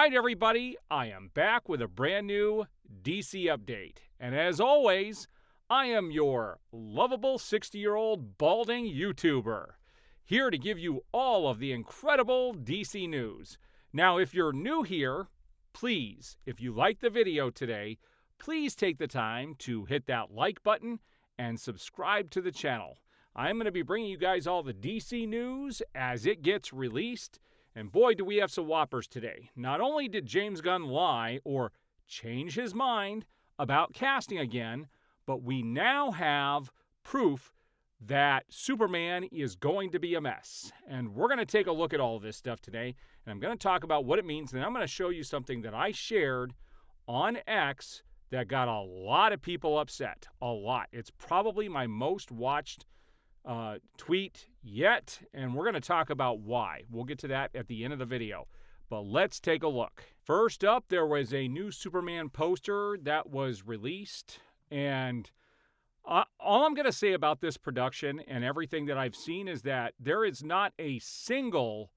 right, everybody, I am back with a brand new DC update. And as always, I am your lovable 60-year-old balding YouTuber, here to give you all of the incredible DC news. Now, if you're new here, please, if you like the video today, please take the time to hit that like button and subscribe to the channel. I'm going to be bringing you guys all the DC news as it gets released. And boy, do we have some whoppers today. Not only did James Gunn lie or change his mind about casting again, but we now have proof that Superman is going to be a mess. And we're going to take a look at all of this stuff today. And I'm going to talk about what it means. And I'm going to show you something that I shared on X that got a lot of people upset. A lot. It's probably my most watched tweet yet, and we're going to talk about why. We'll get to that at the end of the video, but let's take a look. First up, there was a new Superman poster that was released, and all I'm going to say about this production and everything that I've seen is that there is not a single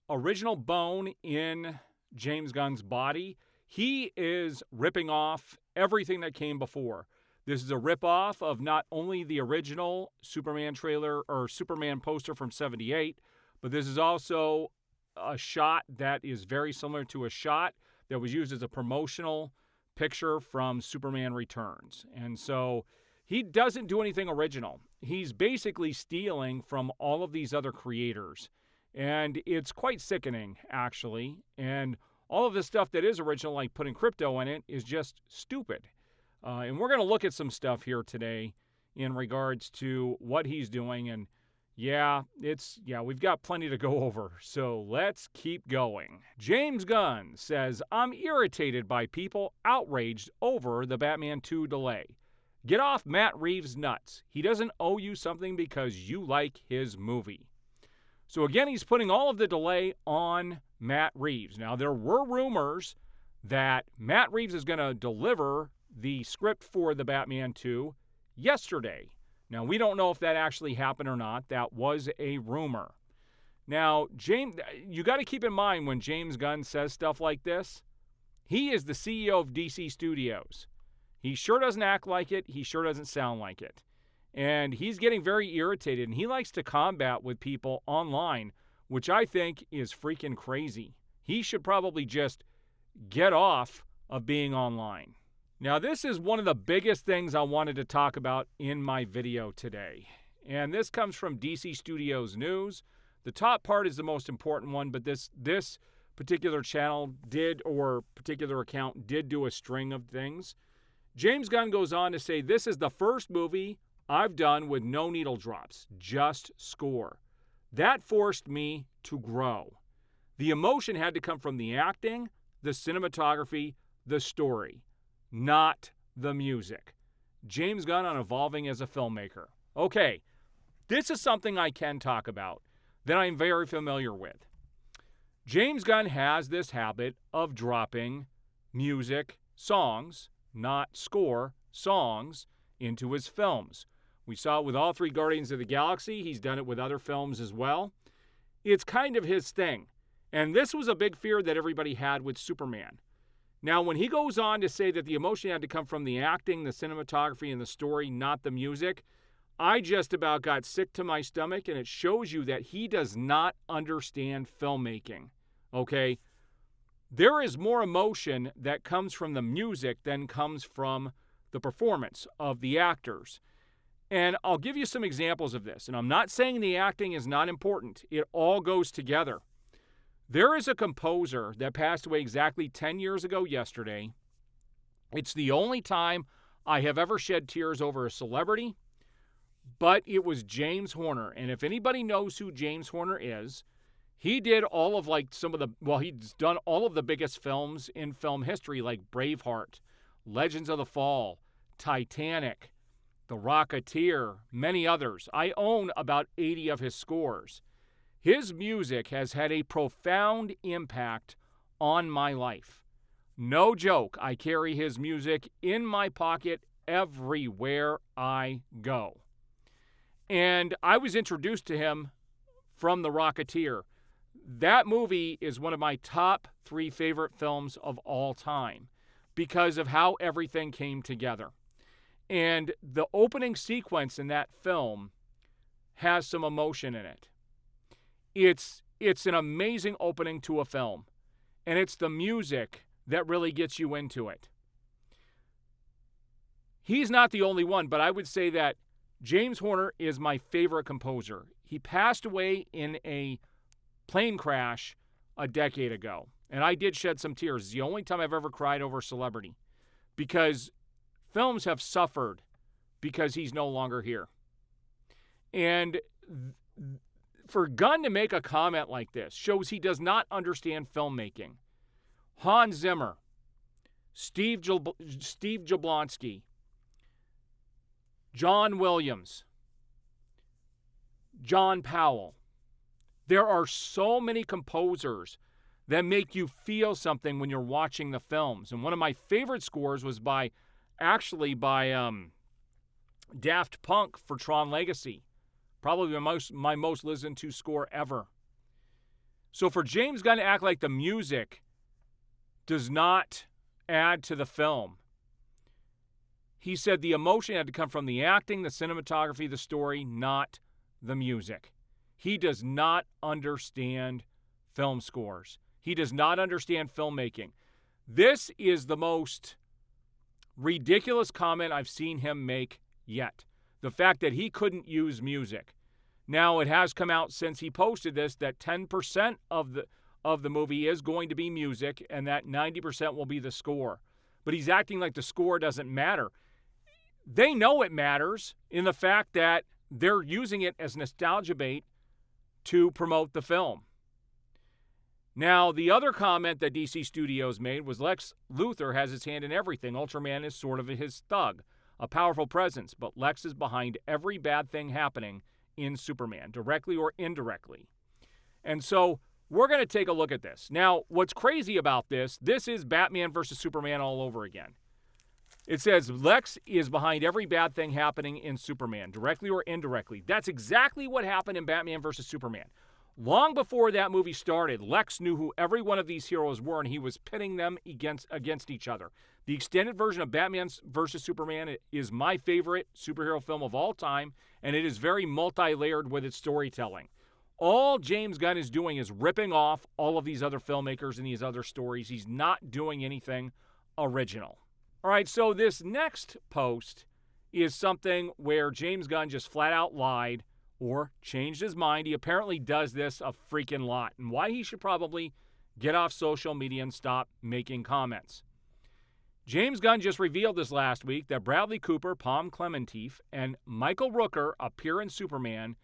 original bone in James Gunn's body. He is ripping off everything that came before. This is a ripoff of not only the original Superman trailer or Superman poster from '78, but this is also a shot that is very similar to a shot that was used as a promotional picture from Superman Returns. And so he doesn't do anything original. He's basically stealing from all of these other creators. And it's quite sickening, actually. And all of this stuff that is original, like putting crypto in it, is just stupid. And we're going to look at some stuff here today in regards to what he's doing. And we've got plenty to go over. So let's keep going. James Gunn says, I'm irritated by people outraged over the Batman 2 delay. Get off Matt Reeves' nuts. He doesn't owe you something because you like his movie. So again, he's putting all of the delay on Matt Reeves. Now, there were rumors that Matt Reeves is going to deliver the script for the Batman 2 yesterday. Now, we don't know if that actually happened or not. That was a rumor. Now, you got to keep in mind when James Gunn says stuff like this, he is the CEO of DC Studios. He sure doesn't act like it. He sure doesn't sound like it. And he's getting very irritated, and he likes to combat with people online, which I think is freaking crazy. He should probably just get off of being online. Now, this is one of the biggest things I wanted to talk about in my video today. And this comes from DC Studios News. The top part is the most important one, but this particular channel particular account did do a string of things. James Gunn goes on to say, this is the first movie I've done with no needle drops, just score. That forced me to grow. The emotion had to come from the acting, the cinematography, the story, not the music. James Gunn on evolving as a filmmaker. Okay, this is something I can talk about that I'm very familiar with. James Gunn has this habit of dropping music, songs, not score, songs, into his films. We saw it with all three Guardians of the Galaxy. He's done it with other films as well. It's kind of his thing. And this was a big fear that everybody had with Superman. Now, when he goes on to say that the emotion had to come from the acting, the cinematography, and the story, not the music, I just about got sick to my stomach, and it shows you that he does not understand filmmaking, okay? There is more emotion that comes from the music than comes from the performance of the actors. And I'll give you some examples of this, and I'm not saying the acting is not important. It all goes together. There is a composer that passed away exactly 10 years ago yesterday. It's the only time I have ever shed tears over a celebrity, but it was James Horner. And if anybody knows who James Horner is, he did all of he's done all of the biggest films in film history, like Braveheart, Legends of the Fall, Titanic, The Rocketeer, many others. I own about 80 of his scores. His music has had a profound impact on my life. No joke, I carry his music in my pocket everywhere I go. And I was introduced to him from The Rocketeer. that movie is one of my top 3 favorite films of all time because of how everything came together. And the opening sequence in that film has some emotion in it. It's an amazing opening to a film, and it's the music that really gets you into it. He's not the only one, but I would say that James Horner is my favorite composer. He passed away in a plane crash a decade ago, and I did shed some tears. It's the only time I've ever cried over a celebrity, because films have suffered because he's no longer here. And for Gunn to make a comment like this shows he does not understand filmmaking. Hans Zimmer, Steve Jablonsky, John Williams, John Powell. There are so many composers that make you feel something when you're watching the films. And one of my favorite scores was by Daft Punk for Tron Legacy. Probably my most listened to score ever. So for James Gunn to act like the music does not add to the film, he said the emotion had to come from the acting, the cinematography, the story, not the music. He does not understand film scores. He does not understand filmmaking. This is the most ridiculous comment I've seen him make yet. The fact that he couldn't use music. Now, it has come out since he posted this that 10% of the movie is going to be music and that 90% will be the score. But he's acting like the score doesn't matter. They know it matters in the fact that they're using it as nostalgia bait to promote the film. Now, the other comment that DC Studios made was Lex Luthor has his hand in everything. Ultraman is sort of his thug, a powerful presence, but Lex is behind every bad thing happening in Superman, directly or indirectly. And so we're going to take a look at this. Now, what's crazy about this is Batman versus Superman all over again. It says Lex is behind every bad thing happening in Superman, directly or indirectly. That's exactly what happened in Batman versus Superman. Long before that movie started, Lex knew who every one of these heroes were, and he was pitting them against each other. The extended version of Batman vs. Superman is my favorite superhero film of all time, and it is very multi-layered with its storytelling. All James Gunn is doing is ripping off all of these other filmmakers and these other stories. He's not doing anything original. All right, so this next post is something where James Gunn just flat out lied or changed his mind. He apparently does this a freaking lot, and why he should probably get off social media and stop making comments. James Gunn just revealed this last week that Bradley Cooper, Pom Klementieff, and Michael Rooker appear in Superman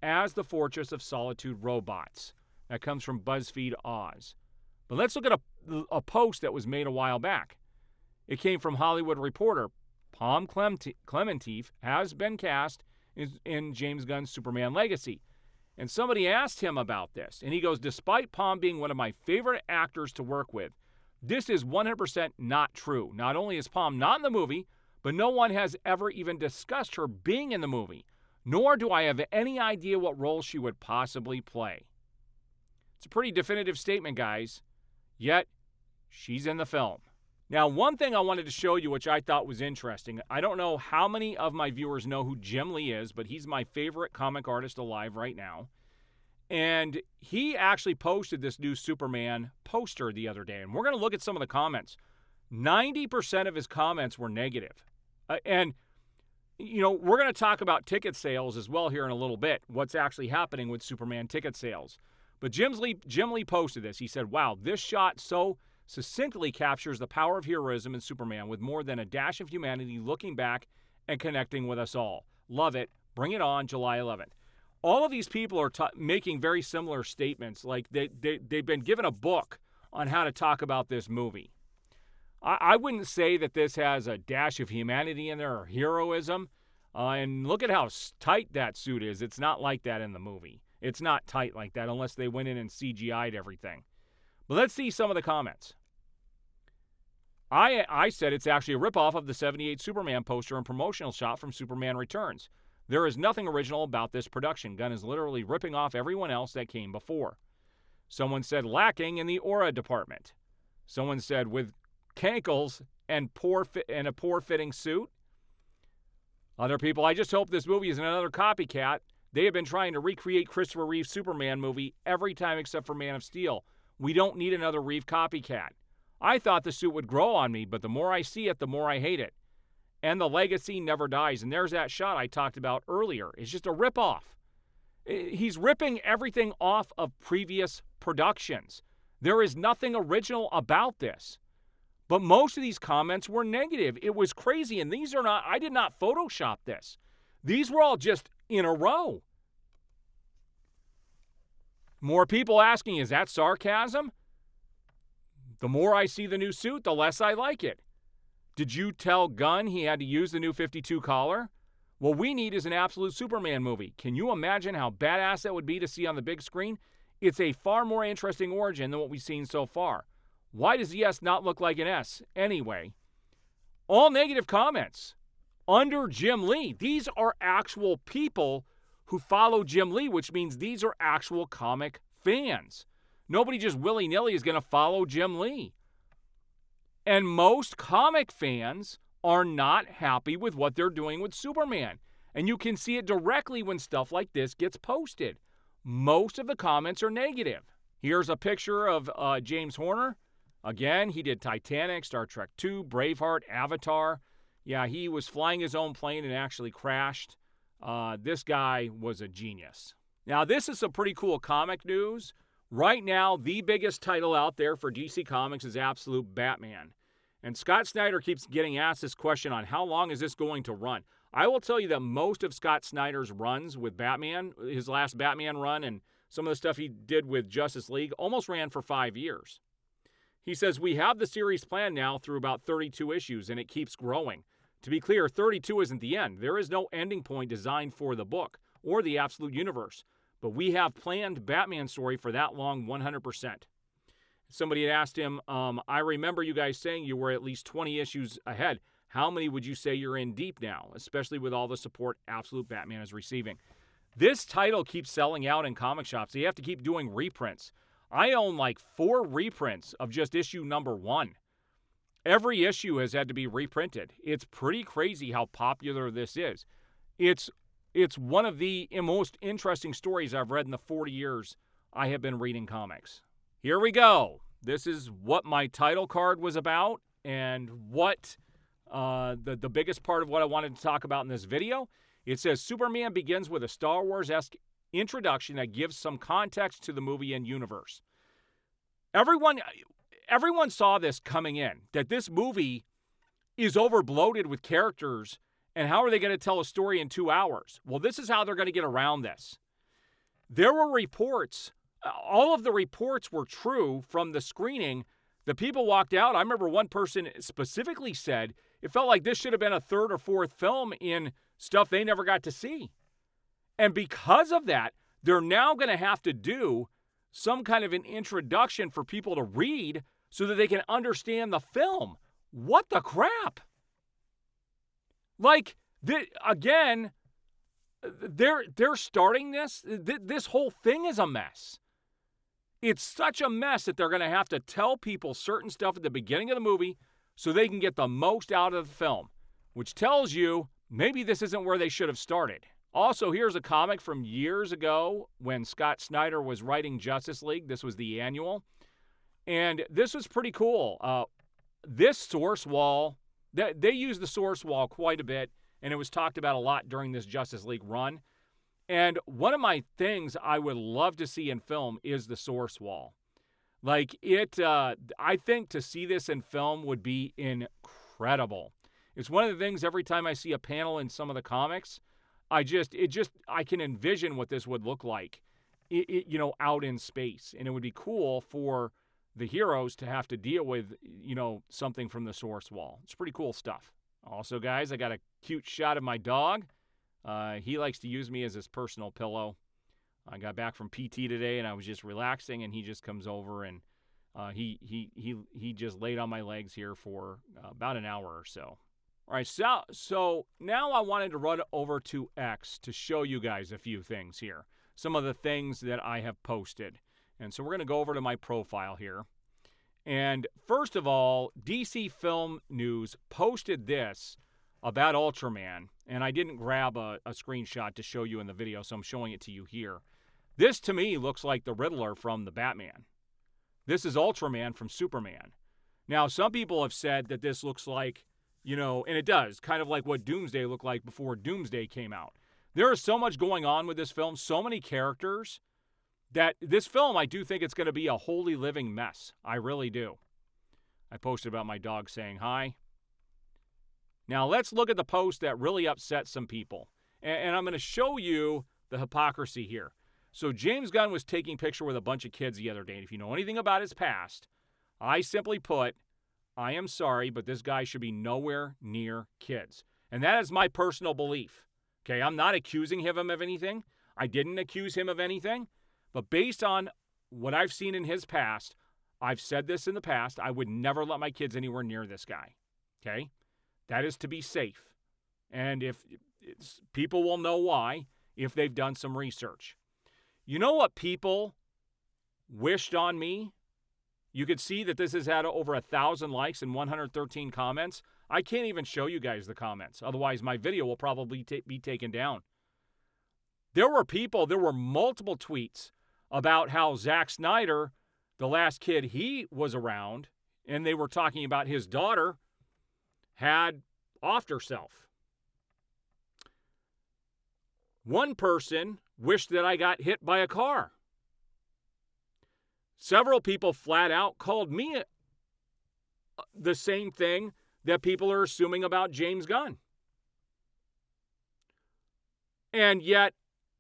as the Fortress of Solitude robots. That comes from BuzzFeed Oz. But let's look at a post that was made a while back. It came from Hollywood Reporter. Pom Klementieff has been cast in James Gunn's Superman Legacy. And somebody asked him about this, and he goes, despite Pom being one of my favorite actors to work with, this is 100% not true. Not only is Pom not in the movie, but no one has ever even discussed her being in the movie, nor do I have any idea what role she would possibly play. It's a pretty definitive statement, guys, yet she's in the film. Now, one thing I wanted to show you, which I thought was interesting, I don't know how many of my viewers know who Jim Lee is, but he's my favorite comic artist alive right now. And he actually posted this new Superman poster the other day. And we're going to look at some of the comments. 90% of his comments were negative. And, you know, we're going to talk about ticket sales as well here in a little bit, what's actually happening with Superman ticket sales. But Jim Lee posted this. He said, wow, this shot so succinctly captures the power of heroism in Superman with more than a dash of humanity looking back and connecting with us all. Love it. Bring it on, July 11th. All of these people are making very similar statements. Like they've been given a book on how to talk about this movie. I wouldn't say that this has a dash of humanity in there or heroism. And look at how tight that suit is. It's not like that in the movie. It's not tight like that unless they went in and CGI'd everything. But let's see some of the comments. I said it's actually a ripoff of the 78 Superman poster and promotional shot from Superman Returns. There is nothing original about this production. Gunn is literally ripping off everyone else that came before. Someone said lacking in the aura department. Someone said with cankles and a poor-fitting suit. Other people, I just hope this movie isn't another copycat. They have been trying to recreate Christopher Reeve's Superman movie every time except for Man of Steel. We don't need another Reeve copycat. I thought the suit would grow on me, but the more I see it, the more I hate it. And the legacy never dies. And there's that shot I talked about earlier. It's just a ripoff. He's ripping everything off of previous productions. There is nothing original about this. But most of these comments were negative. It was crazy. And these are not, I did not Photoshop this. These were all just in a row. More people asking, is that sarcasm? The more I see the new suit, the less I like it. Did you tell Gunn he had to use the new 52 collar? What we need is an absolute Superman movie. Can you imagine how badass that would be to see on the big screen? It's a far more interesting origin than what we've seen so far. Why does the S not look like an S? Anyway, all negative comments under Jim Lee. These are actual people who follow Jim Lee, which means these are actual comic fans. Nobody just willy-nilly is going to follow Jim Lee. And most comic fans are not happy with what they're doing with Superman. And you can see it directly when stuff like this gets posted. Most of the comments are negative. Here's a picture of James Horner. Again, he did Titanic, Star Trek II, Braveheart, Avatar. Yeah, he was flying his own plane and actually crashed. This guy was a genius. Now, this is some pretty cool comic news. Right now, the biggest title out there for DC Comics is Absolute Batman. And Scott Snyder keeps getting asked this question on how long is this going to run. I will tell you that most of Scott Snyder's runs with Batman, his last Batman run and some of the stuff he did with Justice League, almost ran for 5 years. He says, we have the series planned now through about 32 issues, and it keeps growing. To be clear, 32 isn't the end. There is no ending point designed for the book or the Absolute Universe. But we have planned Batman story for that long 100%. Somebody had asked him, I remember you guys saying you were at least 20 issues ahead. How many would you say you're in deep now, especially with all the support Absolute Batman is receiving? This title keeps selling out in comic shops. So you have to keep doing reprints. I own like 4 reprints of just issue number 1. Every issue has had to be reprinted. It's pretty crazy how popular this is. It's one of the most interesting stories I've read in the 40 years I have been reading comics. Here we go. This is what my title card was about and what the biggest part of what I wanted to talk about in this video. It says Superman begins with a Star Wars-esque introduction that gives some context to the movie and universe. Everyone saw this coming in, that this movie is overbloated with characters, and how are they going to tell a story in 2 hours? Well, this is how they're going to get around this. There were reports, all of the reports were true from the screening. The people walked out. I remember one person specifically said it felt like this should have been a 3rd or 4th film in stuff they never got to see. And because of that, they're now going to have to do some kind of an introduction for people to read so that they can understand the film. What the crap? Like, again, they're starting this. This whole thing is a mess. It's such a mess that they're going to have to tell people certain stuff at the beginning of the movie so they can get the most out of the film, which tells you maybe this isn't where they should have started. Also, here's a comic from years ago when Scott Snyder was writing Justice League. This was the annual. And this was pretty cool. This source wall, they used the source wall quite a bit, and it was talked about a lot during this Justice League run. And one of my things I would love to see in film is the source wall. Like, I think to see this in film would be incredible. It's one of the things every time I see a panel in some of the comics, I can envision what this would look like, out in space. And it would be cool for the heroes to have to deal with, something from the source wall. It's pretty cool stuff. Also, guys, I got a cute shot of my dog. He likes to use me as his personal pillow. I got back from PT today, and I was just relaxing, and he just comes over, and he just laid on my legs here for about an hour or so. All right, so now I wanted to run over to X to show you guys a few things here. Some of the things that I have posted. And so we're going to go over to my profile here. And first of all, DC Film News posted this about Ultraman, and I didn't grab a screenshot to show you in the video, so I'm showing it to you here. This, to me, looks like the Riddler from the Batman. This is Ultraman from Superman. Now, some people have said that this looks like, and it does, kind of like what Doomsday looked like before Doomsday came out. There is so much going on with this film, so many characters, that this film, I do think it's going to be a wholly living mess. I really do. I posted about my dog saying hi. Now, let's look at the post that really upset some people. And I'm going to show you the hypocrisy here. So James Gunn was taking a picture with a bunch of kids the other day. And if you know anything about his past, I simply put, I am sorry, but this guy should be nowhere near kids. And that is my personal belief. Okay, I'm not accusing him of anything. I didn't accuse him of anything. But based on what I've seen in his past, I've said this in the past, I would never let my kids anywhere near this guy. Okay? That is to be safe. And if people will know why if they've done some research. You know what people wished on me? You could see that this has had over 1,000 likes and 113 comments. I can't even show you guys the comments. Otherwise, my video will probably be taken down. There were multiple tweets about how Zack Snyder, the last kid he was around, and they were talking about his daughter, had offed herself. One person wished that I got hit by a car. Several people flat out called me the same thing that people are assuming about James Gunn. And yet,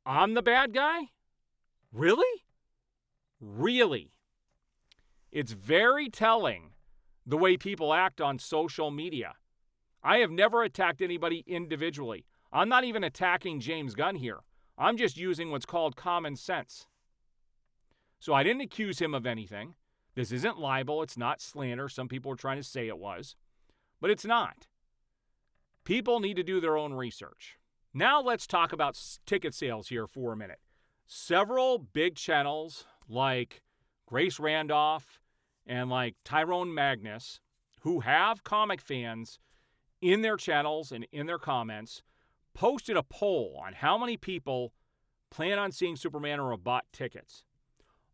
I'm the bad guy? Really? Really? It's very telling the way people act on social media. I have never attacked anybody individually. I'm not even attacking James Gunn here. I'm just using what's called common sense. So I didn't accuse him of anything. This isn't libel. It's not slander. Some people were trying to say it was. But it's not. People need to do their own research. Now let's talk about ticket sales here for a minute. Several big channels like Grace Randolph and like Tyrone Magnus, who have comic fans in their channels and in their comments, posted a poll on how many people plan on seeing Superman or have bought tickets.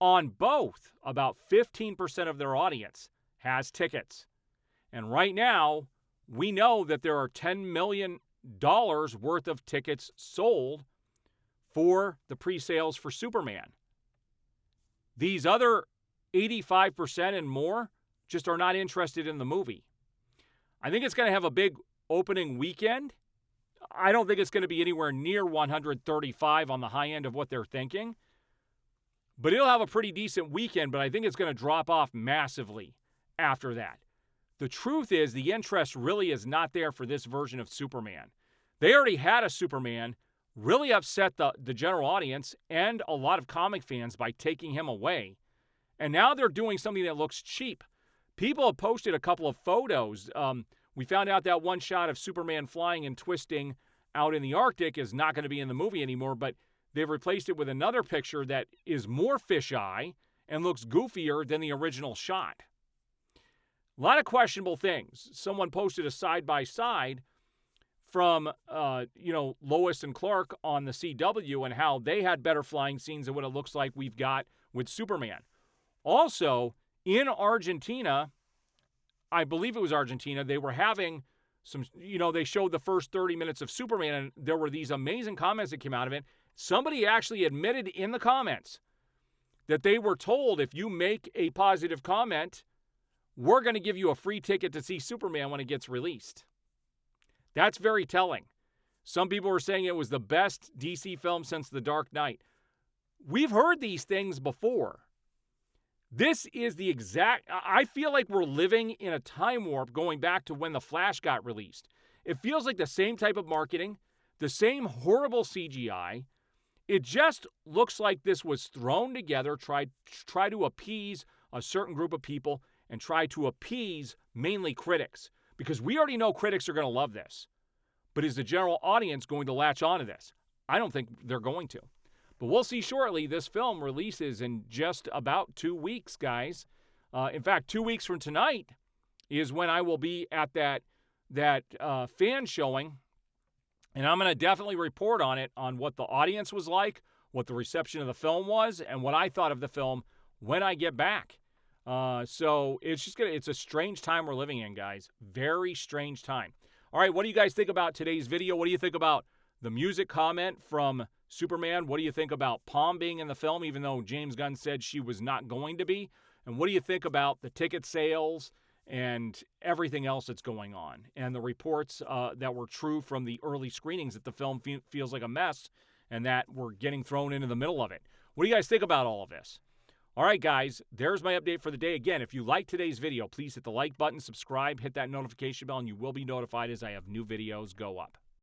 On both, about 15% of their audience has tickets. And right now, we know that there are $10 million worth of tickets sold for the pre-sales for Superman. These other 85% and more just are not interested in the movie. I think it's going to have a big opening weekend. I don't think it's going to be anywhere near 135 on the high end of what they're thinking. But it'll have a pretty decent weekend, but I think it's going to drop off massively after that. The truth is, the interest really is not there for this version of Superman. They already had a Superman, really upset the general audience and a lot of comic fans by taking him away. And now they're doing something that looks cheap. People have posted a couple of photos. We found out that one shot of Superman flying and twisting out in the Arctic is not going to be in the movie anymore, but they've replaced it with another picture that is more fisheye and looks goofier than the original shot. A lot of questionable things. Someone posted a side-by-side from, Lois and Clark on the CW and how they had better flying scenes than what it looks like we've got with Superman. Also, in Argentina, I believe it was Argentina, they were having some, they showed the first 30 minutes of Superman, and there were these amazing comments that came out of it. Somebody actually admitted in the comments that they were told, if you make a positive comment, we're going to give you a free ticket to see Superman when it gets released. That's very telling. Some people were saying it was the best DC film since The Dark Knight. We've heard these things before. This is the exact... I feel like we're living in a time warp going back to when The Flash got released. It feels like the same type of marketing, the same horrible CGI. It just looks like this was thrown together, try to appease a certain group of people and try to appease mainly critics. Because we already know critics are going to love this. But is the general audience going to latch onto this? I don't think they're going to. But we'll see shortly. This film releases in just about 2 weeks, guys. In fact, 2 weeks from tonight is when I will be at that fan showing, and I'm going to definitely report on it, on what the audience was like, what the reception of the film was, and what I thought of the film when I get back. So it's a strange time we're living in, guys. Very strange time. All right, what do you guys think about today's video? What do you think about the music comment from Superman? What do you think about Palm being in the film, even though James Gunn said she was not going to be? And what do you think about the ticket sales and everything else that's going on, and the reports that were true from the early screenings that the film feels like a mess and that we're getting thrown into the middle of it? What do you guys think about all of this? All right, guys, there's my update for the day. Again, if you like today's video, please hit the like button, subscribe, hit that notification bell, and you will be notified as I have new videos go up.